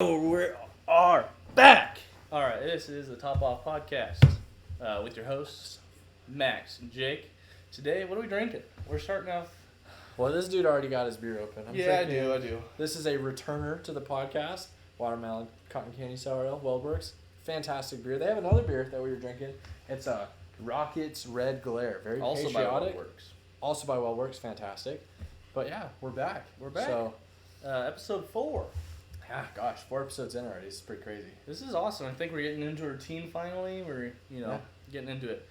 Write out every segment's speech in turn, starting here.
We are back. All right, this is the Top Off Podcast with your hosts, Max and Jake. Today, what are we drinking? We're starting off. Well, this dude already got his beer open. I do. This is a returner to the podcast. Watermelon Cotton Candy Sour Ale, Wellworks. Fantastic beer. They have another beer that we were drinking. It's a Rockets Red Glare. Very also patriotic. by Wellworks. Also by Wellworks. Fantastic. But yeah, we're back. So, episode 4. Yeah, gosh, 4 episodes in already. It's pretty crazy. This is awesome. I think we're getting into a routine finally. We're, getting into it.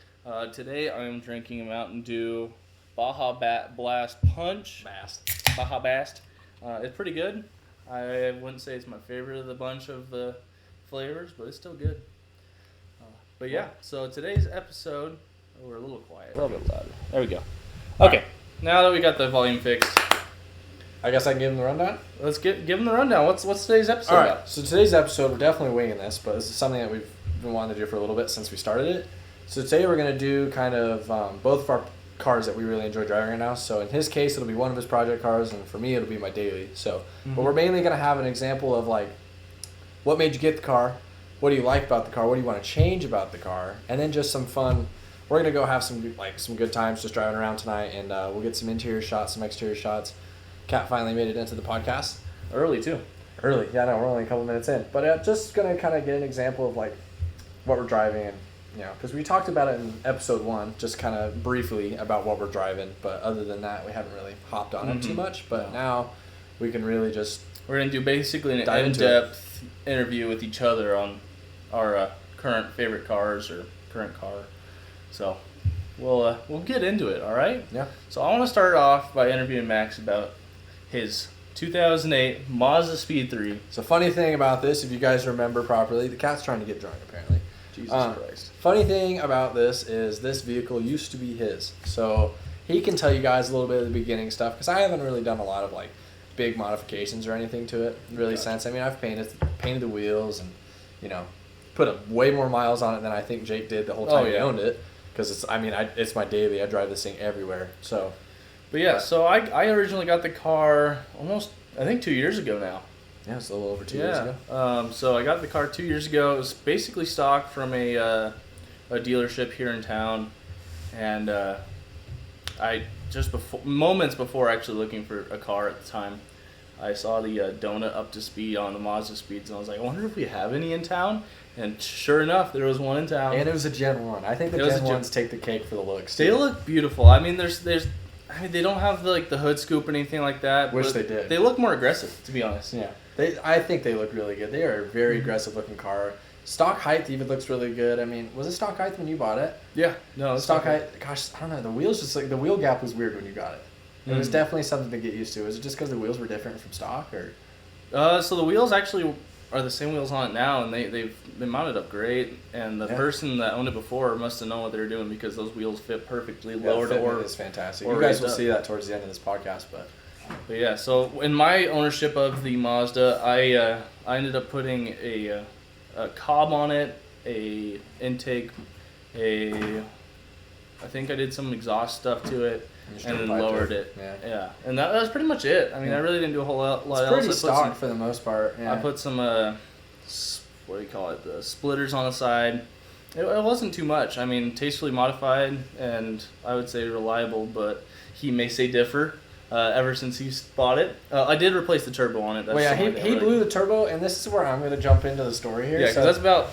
Today, I'm drinking a Mountain Dew Baja Blast Punch. Baja Blast. It's pretty good. I wouldn't say it's my favorite of the bunch of the flavors, but it's still good. But yeah, so today's episode, we're a little quiet. A little bit louder. There we go. Okay, now that we got the volume fixed, I guess I can give them the rundown? Let's give them the rundown. What's today's episode about? Alright, so today's episode, we're definitely winging this, but this is something that we've been wanting to do for a little bit since we started it. So today we're going to do kind of both of our cars that we really enjoy driving right now. So in his case, it'll be one of his project cars, and for me, it'll be my daily. So, But we're mainly going to have an example of like, what made you get the car? What do you like about the car? What do you want to change about the car? And then just some fun. We're going to go have some good times just driving around tonight, and we'll get some interior shots, some exterior shots. Kat finally made it into the podcast. Early, too. Early. Yeah, no, we're only a couple minutes in. But just going to kind of get an example of like what we're driving, and because we talked about it in episode 1, just kind of briefly about what we're driving. But other than that, we haven't really hopped on it too much. But now we can really just... We're going to do basically an in-depth interview with each other on our current favorite cars or current car. So we'll get into it, all right? Yeah. So I want to start off by interviewing Max about his 2008 Mazda Speed 3. So funny thing about this, if you guys remember properly, the cat's trying to get drunk apparently. Jesus Christ. Funny thing about this is this vehicle used to be his. So he can tell you guys a little bit of the beginning stuff, because I haven't really done a lot of like big modifications or anything to it really since. I mean, I've painted the wheels and, put way more miles on it than I think Jake did the whole time he owned it. Because it's my daily. I drive this thing everywhere. So... So I originally got the car almost, I think, 2 years ago now. Yeah, it's a little over 2 years ago. So I got the car 2 years ago. It was basically stock from a dealership here in town. And I moments before actually looking for a car at the time, I saw the donut up to speed on the Mazda Speeds. And I was like, I wonder if we have any in town. And sure enough, there was one in town. And it was a Gen 1. I think the Gen 1s take the cake for the looks. They look beautiful. I mean, they don't have the hood scoop or anything like that. Wish they did. They look more aggressive, to be honest. Yeah, I think they look really good. They are a very aggressive looking car. Stock height even looks really good. I mean, was it stock height when you bought it? Yeah, no, stock height. Gosh, I don't know. The wheels the wheel gap was weird when you got it. It was definitely something to get used to. Was it just because the wheels were different from stock, or? So the wheels actually are the same wheels on it now, and they mounted up great. And the person that owned it before must have known what they were doing, because those wheels fit perfectly lower to orbit. It's fantastic. You guys will see that towards the end of this podcast, but yeah. So in my ownership of the Mazda, I ended up putting a cob on it, a intake, I think I did some exhaust stuff to it, and then lowered it. Yeah. And that was pretty much it. I mean, I really didn't do a whole lot else. It's pretty stock for the most part. Yeah. I put some, the splitters on the side. It wasn't too much. I mean, tastefully modified, and I would say reliable, but he may say differ. Ever since he bought it, I did replace the turbo on it. He blew the turbo, and this is where I'm going to jump into the story here. Yeah, because that's about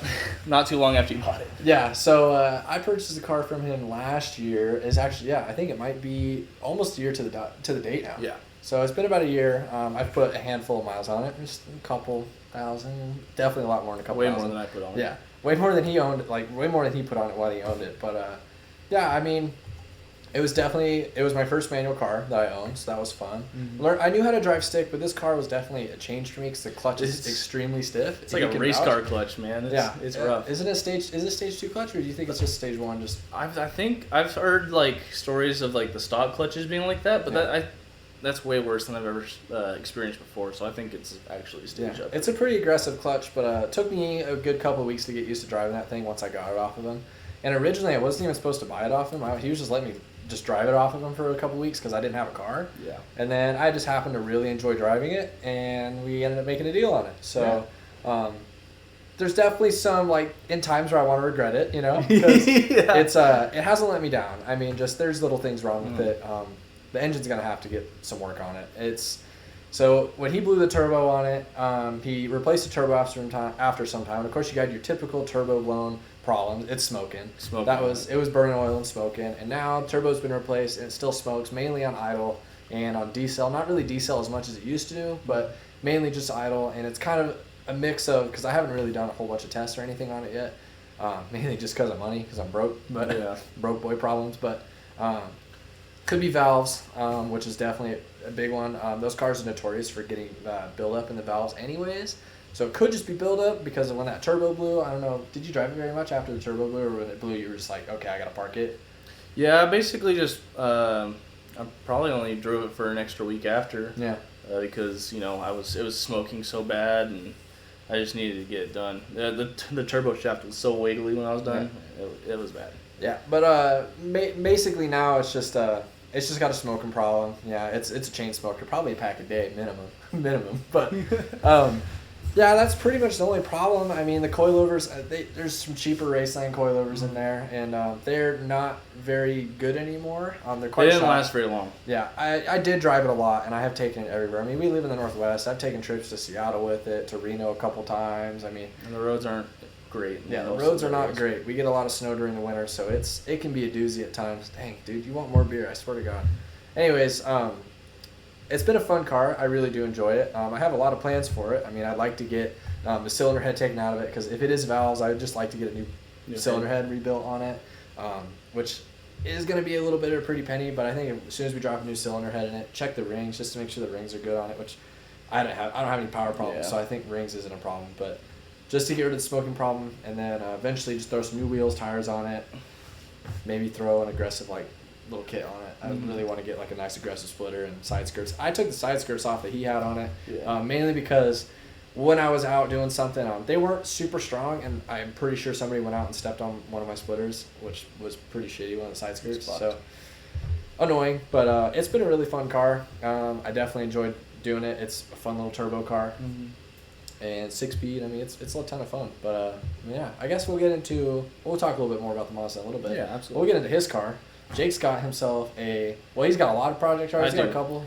not too long after you bought it. Yeah, so I purchased a car from him last year. It's actually, I think it might be almost a year to the date now. Yeah. So it's been about a year. I've put a handful of miles on it, just a couple thousand, definitely a lot more than a couple thousand. Way more than I put on it. Yeah, way more than he owned, way more than he put on it while he owned it. But yeah, I mean, it was my first manual car that I owned, so that was fun. I knew how to drive stick, but this car was definitely a change for me because the clutch is extremely stiff. It's like a race car clutch, man. It's rough. Is it stage 2 clutch, or do you think it's just stage 1? I think I've heard stories of the stock clutches being like that, but that's way worse than I've ever experienced before. So I think it's actually stage up. It's a pretty aggressive clutch, but it took me a good couple of weeks to get used to driving that thing once I got it off of him. And originally, I wasn't even supposed to buy it off him. He was just letting me just drive it off of him for a couple weeks because I didn't have a car. Yeah. And then I just happened to really enjoy driving it, and we ended up making a deal on it. So There's definitely some, like, in times where I want to regret it, you know, because it hasn't let me down. I mean, just there's little things wrong with it. The engine's gonna have to get some work on it. So when he blew the turbo on it, he replaced the turbo after some time. And of course, you got your typical turbo blown problems. It's smoking. It was burning oil and smoking. And now turbo's been replaced and it still smokes, mainly on idle and on decel. Not really decel as much as it used to do, but mainly just idle. And it's kind of a mix of, because I haven't really done a whole bunch of tests or anything on it yet, mainly just because of money, because I'm broke, but broke boy problems. But could be valves, which is definitely a big one. Those cars are notorious for getting buildup in the valves anyways. So it could just be buildup because of when that turbo blew. I don't know. Did you drive it very much after the turbo blew, or when it blew you were just like, okay, I got to park it? Yeah, basically just I probably only drove it for an extra week after. Yeah. Because, you know, it was smoking so bad and I just needed to get it done. The turbo shaft was so wiggly when I was done. Yeah. It was bad. Yeah, but basically now it's just got a smoking problem. Yeah, it's a chain smoker, probably a pack a day minimum. But yeah, that's pretty much the only problem. I mean, the coilovers, there's some cheaper Raceland coilovers in there, and they're not very good anymore. They're quite. They didn't last very long. Yeah, I did drive it a lot, and I have taken it everywhere. I mean, we live in the Northwest. I've taken trips to Seattle with it, to Reno a couple times. I mean, and the roads aren't great. Yeah, the roads are not great. We get a lot of snow during the winter, so it can be a doozy at times. Dang, dude, you want more beer? I swear to God. Anyways, it's been a fun car. I really do enjoy it. I have a lot of plans for it. I mean, I'd like to get the cylinder head taken out of it, because if it is valves, I'd just like to get a new cylinder head rebuilt on it, which is going to be a little bit of a pretty penny, but I think as soon as we drop a new cylinder head in it, check the rings just to make sure the rings are good on it, which I don't have any power problems, so I think rings isn't a problem, but just to get rid of the smoking problem, and then eventually just throw some new wheels, tires on it, maybe throw an aggressive, like, little kit on it. I really want to get like a nice aggressive splitter and side skirts. I took the side skirts off that he had on it, mainly because when I was out doing something, they weren't super strong, and I'm pretty sure somebody went out and stepped on one of my splitters, which was pretty shitty, one of the side skirts. So annoying, but it's been a really fun car. I definitely enjoyed doing it. It's a fun little turbo car. And 6-speed, I mean, it's a ton of fun. But, yeah, I guess we'll talk a little bit more about the Mazda in a little bit. Yeah, absolutely. We'll get into his car. Jake's got himself he's got a lot of project cars. He's got a couple.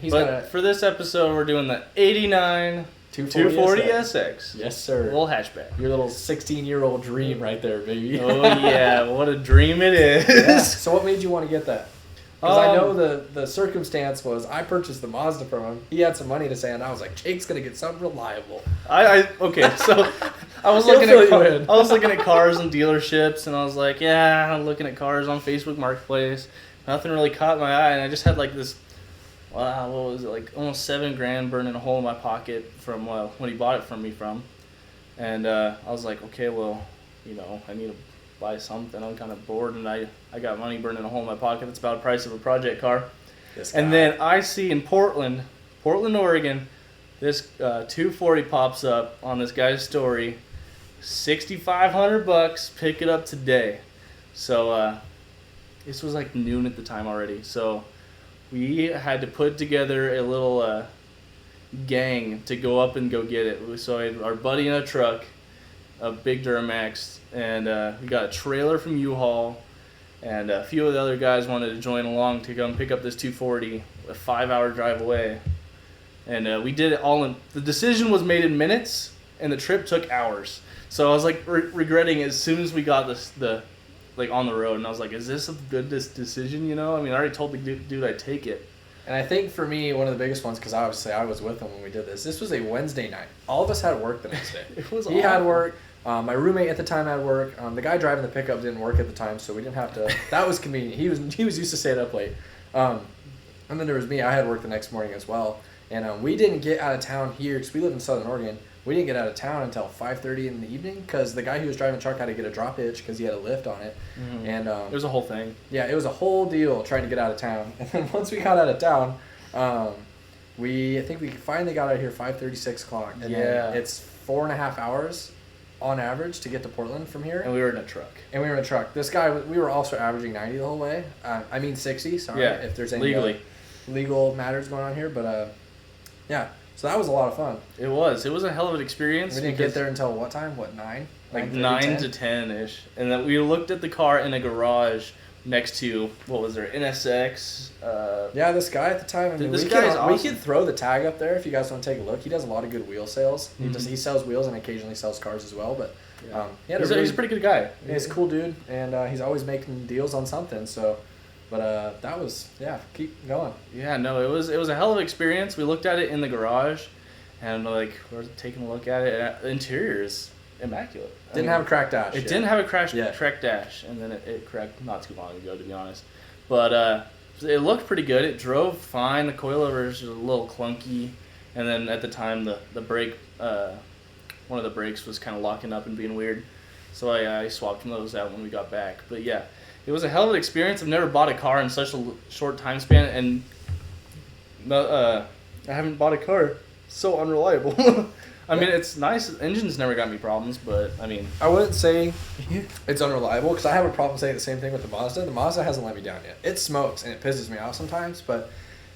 For this episode, we're doing the 89 240 SX. Yes, sir. Little hatchback. Your little 16-year-old dream right there, baby. Oh, yeah. What a dream it is. Yeah. So what made you want to get that? Because I know the circumstance was I purchased the Mazda from him. He had some money to say, and I was like, Jake's going to get something reliable. Okay, so I was looking at cars and dealerships, and I was like, yeah, I'm looking at cars on Facebook Marketplace. Nothing really caught my eye, and I just had like this, what was it, like almost $7,000 burning a hole in my pocket from when he bought it from me and I was like, okay, well, you know, I need to buy something. I'm kind of bored, and I got money burning a hole in my pocket. It's about the price of a project car. And then I see in Portland, Oregon, this 240 pops up on this guy's story, $6,500. Pick it up today. So this was like noon at the time already. So we had to put together a little gang to go up and go get it. So I had our buddy in a truck, a big Duramax, and we got a trailer from U-Haul, and a few of the other guys wanted to join along to come pick up this 240, a 5-hour drive away. And we did it all the decision was made in minutes, and the trip took hours. So I was like regretting as soon as we got on the road, and I was like, is this a good decision, you know? I mean, I already told the dude I'd take it. And I think for me, one of the biggest ones, because obviously I was with him when we did this was a Wednesday night. All of us had work the next day. He had work. My roommate at the time had work. The guy driving the pickup didn't work at the time, so we didn't have to. That was convenient. He was used to staying up late. And then there was me. I had work the next morning as well. And we didn't get out of town here, because we live in Southern Oregon. We didn't get out of town until 5:30 in the evening, because the guy who was driving the truck had to get a drop hitch because he had a lift on it. Mm-hmm. And it was a whole thing. Yeah, it was a whole deal trying to get out of town. And then once we got out of town, I think we finally got out of here 5:30, 6 o'clock. And then it's 4.5 hours on average to get to Portland from here. And we were in a truck. This guy, we were also averaging 90 the whole way. 60, sorry, if there's any legal matters going on here. But, yeah, So that was a lot of fun. It was a hell of an experience. We didn't get there until what time? What, 9? Like 9 to 10-ish. And then we looked at the car in a garage next to, what was there, NSX. Yeah, this guy at the time. I mean, this guy's awesome. We could throw the tag up there if you guys want to take a look. He does a lot of good wheel sales. He sells wheels and occasionally sells cars as well. But he's a pretty good guy. He's a cool dude, and he's always making deals on something. So, but that was keep going. Yeah, no, it was a hell of an experience. We looked at it in the garage, and like we're taking a look at it. The interior is immaculate. Didn't have a cracked dash. It didn't have a cracked dash, and then it cracked not too long ago, to be honest. But it looked pretty good. It drove fine. The coilovers was a little clunky, and then at the time the brake, one of the brakes was kind of locking up and being weird. So I swapped those out when we got back. But yeah, it was a hell of an experience. I've never bought a car in such a short time span, and I haven't bought a car so unreliable. I mean, it's nice. The engine's never got me problems, but I mean, I wouldn't say it's unreliable because I have a problem saying the same thing with the Mazda. The Mazda hasn't let me down yet. It smokes and it pisses me off sometimes, but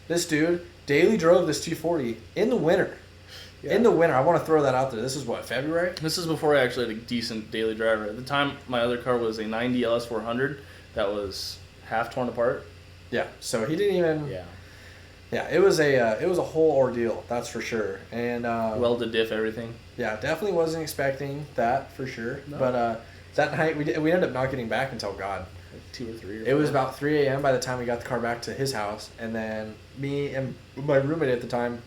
this dude daily drove this 240 in the winter. Yeah. In the winter, I want to throw that out there. This is what, February? This is before I actually had a decent daily driver. At the time, my other car was a 90 LS400 that was half torn apart. Yeah, so he didn't even. Yeah. Yeah, it was a whole ordeal, that's for sure. And welded diff, everything. Yeah, definitely wasn't expecting that for sure. No. But that night we ended up not getting back until like 2 or 3. It was about 3 a.m. by the time we got the car back to his house, and then me and my roommate at the time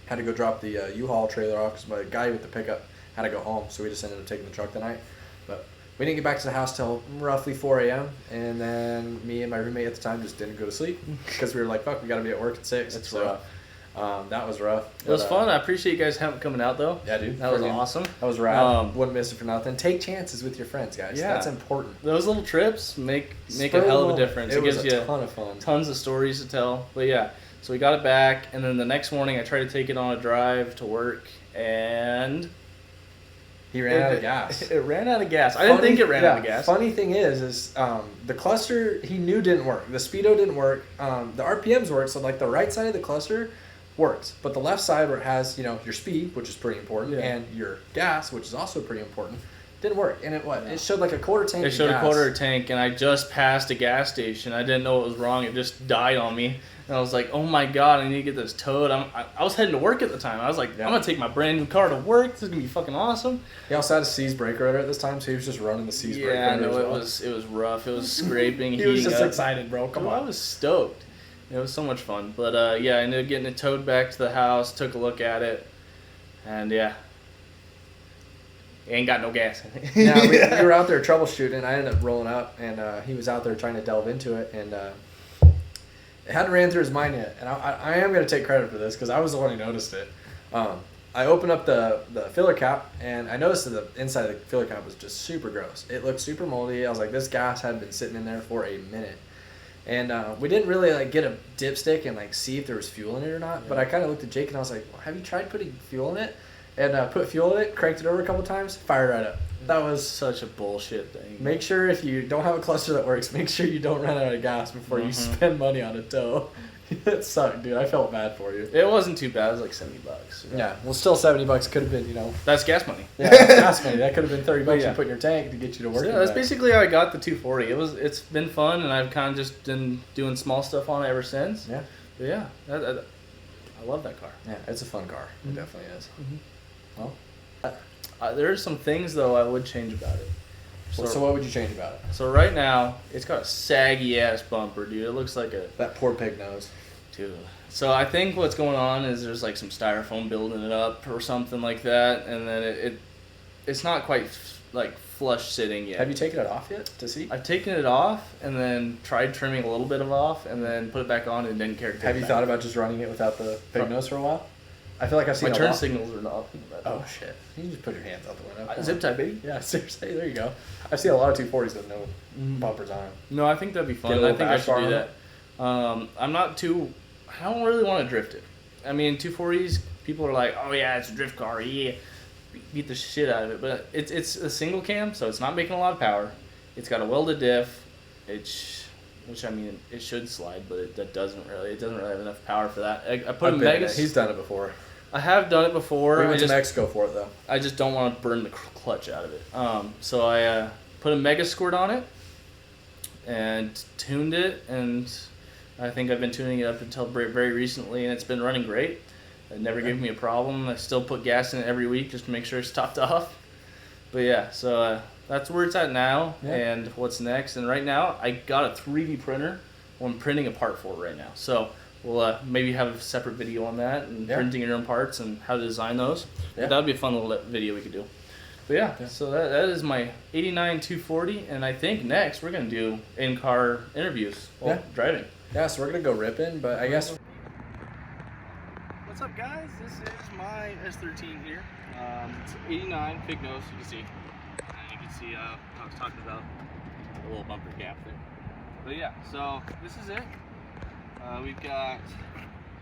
had to go drop the U-Haul trailer off because my guy with the pickup had to go home, so we just ended up taking the truck that night. But we didn't get back to the house till roughly 4 a.m. And then me and my roommate at the time just didn't go to sleep because we were like, fuck, we got to be at work at 6. That's rough. That was rough. It was fun. I appreciate you guys coming out, though. Yeah, dude. That was awesome. That was rad. Wouldn't miss it for nothing. Take chances with your friends, guys. Yeah. That's important. Those little trips make a hell of a difference. It gives was a ton of fun. Tons of stories to tell. But yeah, so we got it back, and then the next morning I tried to take it on a drive to work, and he ran out of gas. It ran out of gas. I didn't think it ran out of gas. Funny thing is the cluster he knew didn't work. The speedo didn't work. The RPMs worked, so like the right side of the cluster works, but the left side where it has your speed, which is pretty important, and your gas, which is also pretty important, didn't work. And it showed like a quarter tank. It showed a quarter tank, and I just passed a gas station. I didn't know what was wrong. It just died on me. And I was like, oh my God, I need to get this towed. I was heading to work at the time. I was like, I'm going to take my brand new car to work. This is going to be fucking awesome. He also had a C's brake rotor at this time, so he was just running the C's brake rotor. Yeah, no, it was rough. It was scraping, he was just excited, bro. Come on. I was stoked. It was so much fun. But I ended up getting it towed back to the house, took a look at it, and ain't got no gas in it. Yeah, we were out there troubleshooting. I ended up rolling up, and he was out there trying to delve into it, and it hadn't ran through his mind yet. And I am going to take credit for this because I was the one who noticed it. I opened up the filler cap, and I noticed that the inside of the filler cap was just super gross. It looked super moldy. I was like, this gas had been sitting in there for a minute. And we didn't really get a dipstick and see if there was fuel in it or not. Yeah. But I kind of looked at Jake and I was like, well, have you tried putting fuel in it? And put fuel in it, cranked it over a couple times, fired right up. That was such a bullshit thing. Make sure if you don't have a cluster that works, make sure you don't run out of gas before you spend money on a tow. It sucked, dude. I felt bad for you. It wasn't too bad. It was like $70. Yeah. Well, still $70 could have been, That's gas money. Yeah, gas money. That could have been $30 you put in your tank to get you to work. So, that's basically how I got the 240. It's been fun, and I've kind of just been doing small stuff on it ever since. Yeah. But yeah, I love that car. Yeah, it's a fun car. It definitely is. Mm-hmm. Well, there are some things though I would change about it. So what would you change about it? So right now, it's got a saggy ass bumper, dude. It looks like that poor pig nose. Dude. So I think what's going on is there's some styrofoam building it up or something like that, and then it's not quite flush sitting yet. Have you taken it off yet to see? I've taken it off and then tried trimming a little bit off and then put it back on and didn't care to take it back. Have you thought about just running it without the pig nose for a while? I feel like I've seen my turn signals are not. Oh shit! You can just put your hands out the window. Zip tie, baby. Yeah, seriously. There you go. I've seen a lot of 240s with no bumpers on them. No, I think that'd be fun. I think I should do that. I'm not too. I don't really want to drift it. I mean, 240s. People are like, oh yeah, it's a drift car. Yeah, beat the shit out of it. But it's a single cam, so it's not making a lot of power. It's got a welded diff. Which I mean, it should slide, but it doesn't really have enough power for that. I put a Megas. He's done it before. I have done it before. We went to Mexico for it though. I just don't want to burn the clutch out of it. So I put a Mega Squirt on it and tuned it, and I think I've been tuning it up until very recently, and it's been running great. It never gave me a problem. I still put gas in it every week just to make sure it's topped off. But yeah, so that's where it's at now, and what's next. And right now, I got a 3D printer. I'm printing a part for it right now. So we'll maybe have a separate video on that and printing your own parts and how to design those. Yeah. That would be a fun little video we could do. But yeah, so that is my 89 240, and I think next we're going to do in-car interviews while driving. Yeah, so we're going to go ripping, but I guess... What's up, guys? This is my S13 here. It's 89 pig nose, you can see. And you can see I was talking about a little bumper gap there. But yeah, so this is it. We've got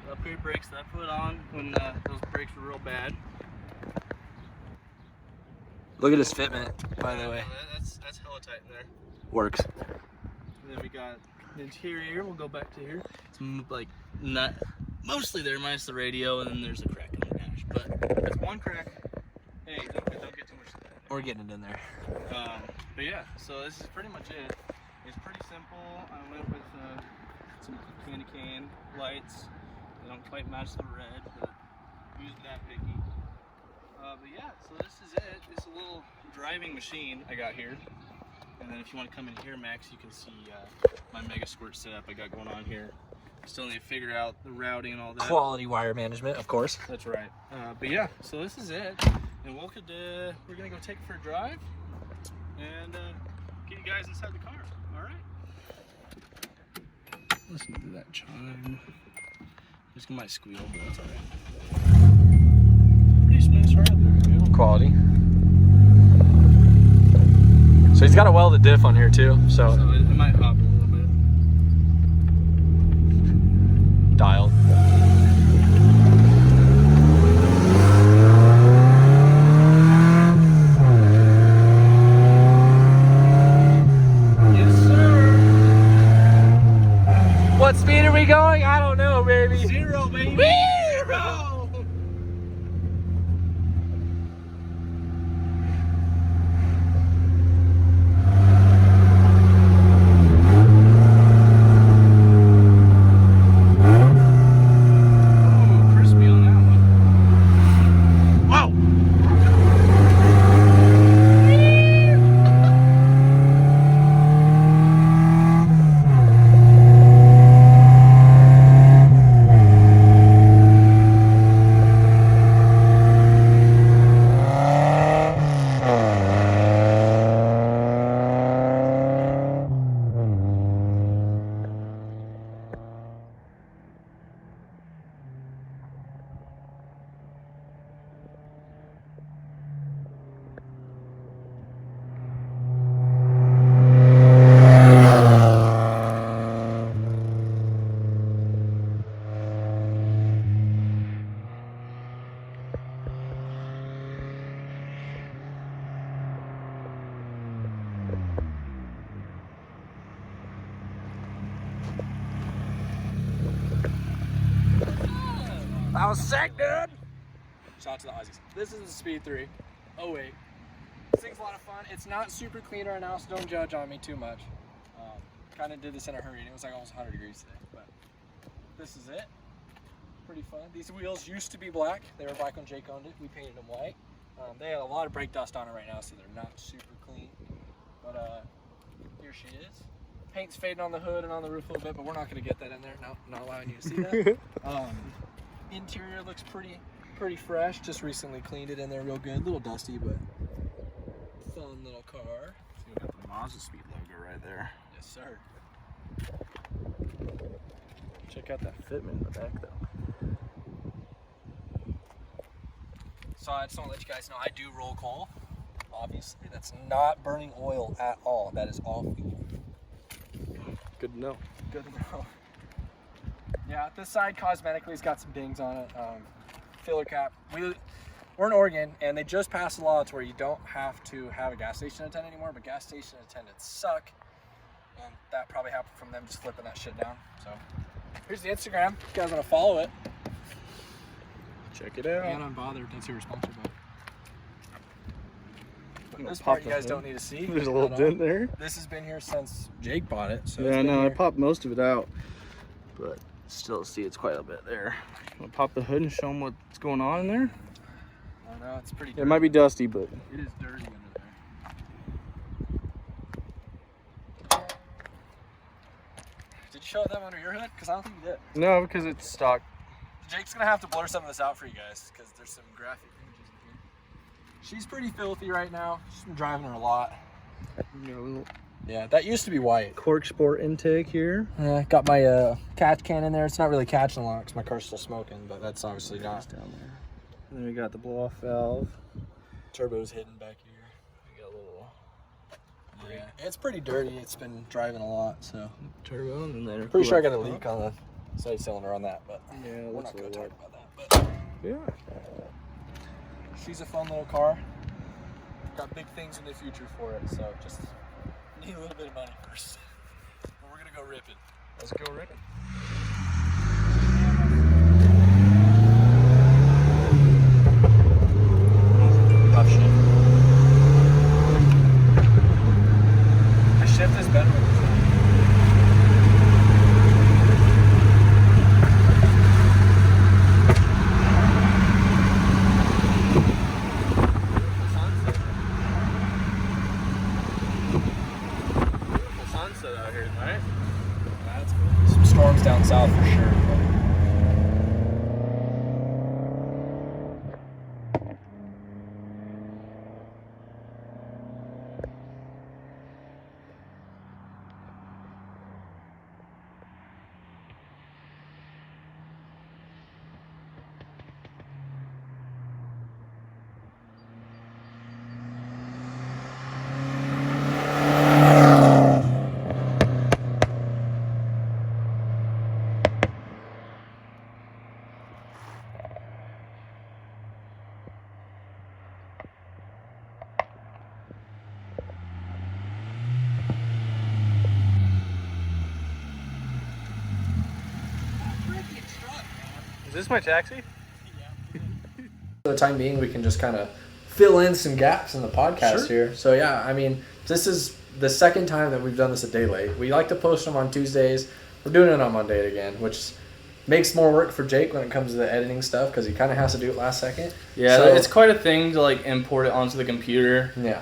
the upgrade brakes that I put on when those brakes were real bad. Look at his fitment, by the way. That's hella tight in there. Works. And then we got the interior. We'll go back to here. It's like not mostly there, minus the radio, and then there's a crack in the dash. But that's one crack. Hey, don't get too much of that. We're getting it in there. But yeah, so this is pretty much it. It's pretty simple. I went with some candy cane lights. They don't quite match the red, but used that picky. But yeah, so this is it. It's a little driving machine I got here. And then if you want to come in here, Max, you can see my Mega Squirt setup I got going on here. Still need to figure out the routing and all that. Quality wire management, of course. That's right. But yeah, so this is it. And we're gonna go take it for a drive and get you guys inside the car. All right. Listen to that chime. Just might squeal, but that's all right. Pretty smooth start up there. Quality. So he's got a welded diff on here too. So it might hop a little bit. Dialed. What speed are we going? I don't know, baby. 0, baby. Woo! 0. Ooh, crispy on that one. Whoa! That was sick, dude! Shout out to the Aussies. This is the Speed 3. Oh wait. This thing's a lot of fun. It's not super clean right now, so don't judge on me too much. Kind of did this in a hurry, and it was like almost 100 degrees today. But this is it. Pretty fun. These wheels used to be black. They were black when Jake owned it. We painted them white. They have a lot of brake dust on it right now, so they're not super clean. But here she is. Paint's fading on the hood and on the roof a little bit, but we're not going to get that in there. No, not allowing you to see that. Interior looks pretty fresh. Just recently cleaned it in there real good. A little dusty, but fun little car. So you got the Mazda Speed logo right there. Yes, sir. Check out that fitment in the back, though. So I just want to let you guys know I do roll coal. Obviously, that's not burning oil at all. That is all fuel. Good to know. Good to know. Yeah, this side cosmetically has got some dings on it. Filler cap. We're in Oregon, and they just passed a law to where you don't have to have a gas station attendant anymore, but gas station attendants suck. And that probably happened from them just flipping that shit down. So here's the Instagram. If you guys want to follow it. Check it out. And Unbothered. That's who we're sponsored by. This Pop part you guys don't need to see. There's a little dent there. This has been here since Jake bought it. So yeah, no, I popped most of it out, but still see it's quite a bit there. I'm gonna pop the hood and show them what's going on in there. I know it's pretty. It might be dusty, but it is dirty under there. Did you show them under your hood? Because I don't think you did. no, because it's stock. Jake's gonna have to blur some of this out for you guys because there's some graphic images in here. She's pretty filthy right now. She's been driving her a lot. Yeah, that used to be white. Cork Sport intake here. Got my catch can in there. It's not really catching a lot because my car's still smoking, but that's obviously not. Down there. And then we got the blow-off valve. Turbo's hidden back here. We got a little. Yeah, it's pretty dirty. It's been driving a lot, so. Turbo, and then Pretty sure I got a leak on the side cylinder on that, but yeah, we're not going to talk wet. about that. But Yeah. she's a fun little car. Got big things in the future for it, so just need a little bit of money first. But we're gonna go rip it. Let's go rip it. Rough shift. I shift this better with this one. Sunset out here tonight. That's cool. Some storms down south for sure. Is this my taxi? For the time being, we can just kind of fill in some gaps in the podcast here. So yeah, I mean, this is the second time that we've done this a day late. We like to post them on Tuesdays. We're doing it on Monday again, which makes more work for Jake when it comes to the editing stuff because he kind of has to do it last second. Yeah, so, it's quite a thing to like import it onto the computer. Yeah.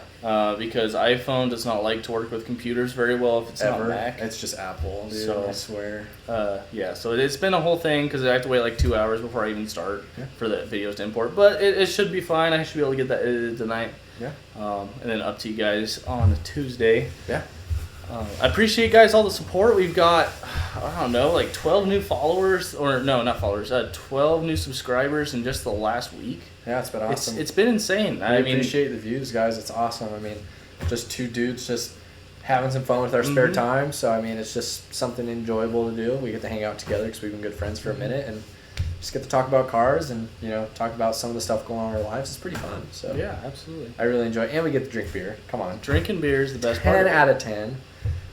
Because iPhone does not like to work with computers very well if it's not Mac. It's just Apple, dude, So, I swear. Yeah, so it's been a whole thing because I have to wait like 2 hours before I even start for the videos to import. But it should be fine. I should be able to get that edited tonight. Yeah. And then up to you guys on Tuesday. Yeah. I appreciate guys all the support. We've got, I don't know, like 12 new followers, or no, not followers, 12 new subscribers in just the last week. Yeah, it's been awesome. It's been insane. I appreciate the views, guys. It's awesome. I mean, just two dudes just having some fun with our spare time. So, I mean, it's just something enjoyable to do. We get to hang out together because we've been good friends for a minute and just get to talk about cars and, you know, talk about some of the stuff going on in our lives. It's pretty fun. So yeah, absolutely. I really enjoy it. And we get to drink beer. Come on. Drinking beer is the best part. 10 out of 10,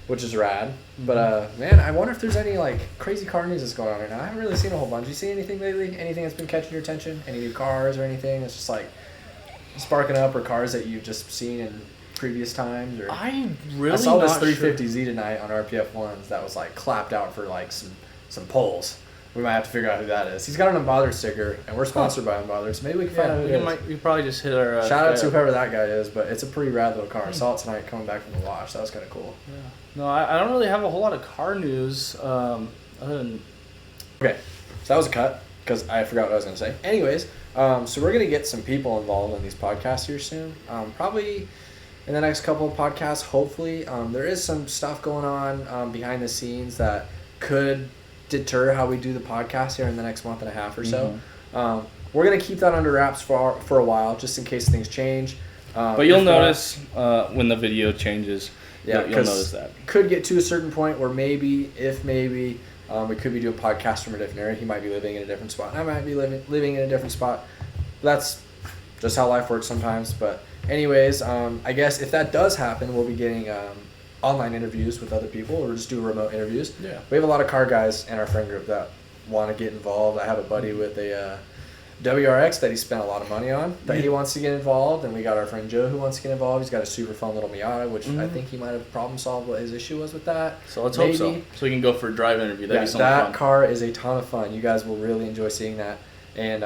which is rad. But, man, I wonder if there's any, like, crazy car news that's going on right now. I haven't really seen a whole bunch. You seen anything lately? Anything that's been catching your attention? Any new cars or anything? It's just, like, sparking up, or cars that you've just seen in previous times? Or I saw this 350Z tonight on RPF1s that was, like, clapped out for, like, some polls. We might have to figure out who that is. He's got an Unbothered sticker, and we're sponsored by Unbothered, so maybe we can find out who it is. We probably just hit our... Shout out to whoever that guy is, but it's a pretty rad little car. I saw it tonight coming back from the wash. That was kind of cool. Yeah. No, I don't really have a whole lot of car news other than... Okay, so that was a cut, because I forgot what I was going to say. Anyways, so we're going to get some people involved in these podcasts here soon. Probably in the next couple of podcasts, hopefully. There is some stuff going on behind the scenes that could deter how we do the podcast here in the next month and a half or so. We're going to keep that under wraps for a while, just in case things change. But you'll notice when the video changes. Yeah, you'll notice that. Could get to a certain point where maybe, we could be doing a podcast from a different area. He might be living in a different spot, and I might be living in a different spot. That's just how life works sometimes. But anyways, I guess if that does happen, we'll be getting online interviews with other people, or just do remote interviews. Yeah. We have a lot of car guys in our friend group that want to get involved. I have a buddy with WRX that he spent a lot of money on that he wants to get involved, and we got our friend Joe who wants to get involved. He's got a super fun little Miata, which I think he might have problem solved what his issue was with that. So let's hope so. So we can go for a drive interview. That'd be something fun. That car is a ton of fun. You guys will really enjoy seeing that. And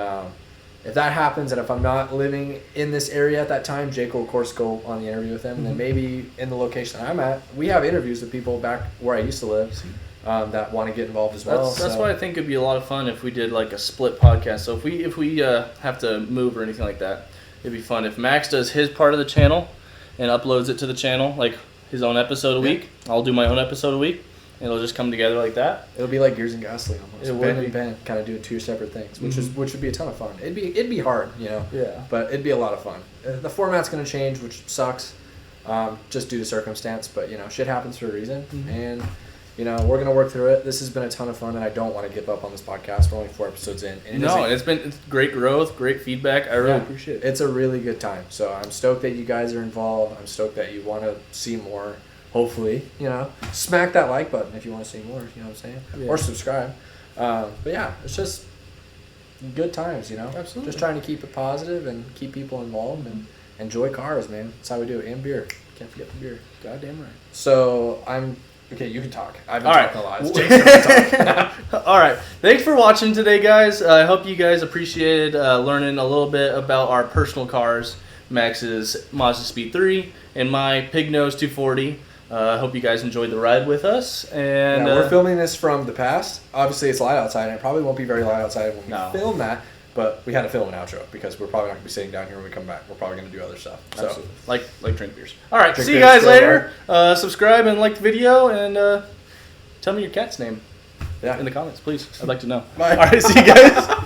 if that happens, and if I'm not living in this area at that time, Jake will, of course, go on the interview with him. And then maybe in the location I'm at, we have interviews with people back where I used to live that want to get involved as well. That's why I think it'd be a lot of fun if we did like a split podcast. So if we have to move or anything like that, it'd be fun. If Max does his part of the channel and uploads it to the channel, like his own episode a week, I'll do my own episode a week. It'll just come together like that. It'll be like Gears and Gasoline almost. It Ben would and Ben kind of doing two separate things, which would be a ton of fun. It'd be hard, you know. Yeah. But it'd be a lot of fun. The format's gonna change, which sucks, just due to circumstance. But you know, shit happens for a reason, and you know we're gonna work through it. This has been a ton of fun, and I don't want to give up on this podcast. We're only 4 episodes in. And it's great growth, great feedback. I really appreciate it. It's a really good time. So I'm stoked that you guys are involved. I'm stoked that you want to see more. Hopefully, you know, smack that like button if you want to see more, you know what I'm saying? Yeah. Or subscribe. But yeah, it's just good times, you know? Absolutely. Just trying to keep it positive and keep people involved and enjoy cars, man. That's how we do it. And beer. Can't forget the beer. Goddamn right. So okay, you can talk. I've been talking a lot. It's Jake's turn to talk. All right. Thanks for watching today, guys. I hope you guys appreciated learning a little bit about our personal cars, Max's Mazda Speed 3 and my Pig Nose 240. I hope you guys enjoyed the ride with us. And we're filming this from the past. Obviously, it's light outside, and it probably won't be very light outside when we film that. But we had to film an outro because we're probably not going to be sitting down here when we come back. We're probably going to do other stuff. So, like drink beers. All right, see you guys later. Subscribe and like the video, and tell me your cat's name in the comments, please. I'd like to know. Bye. All right, see you guys.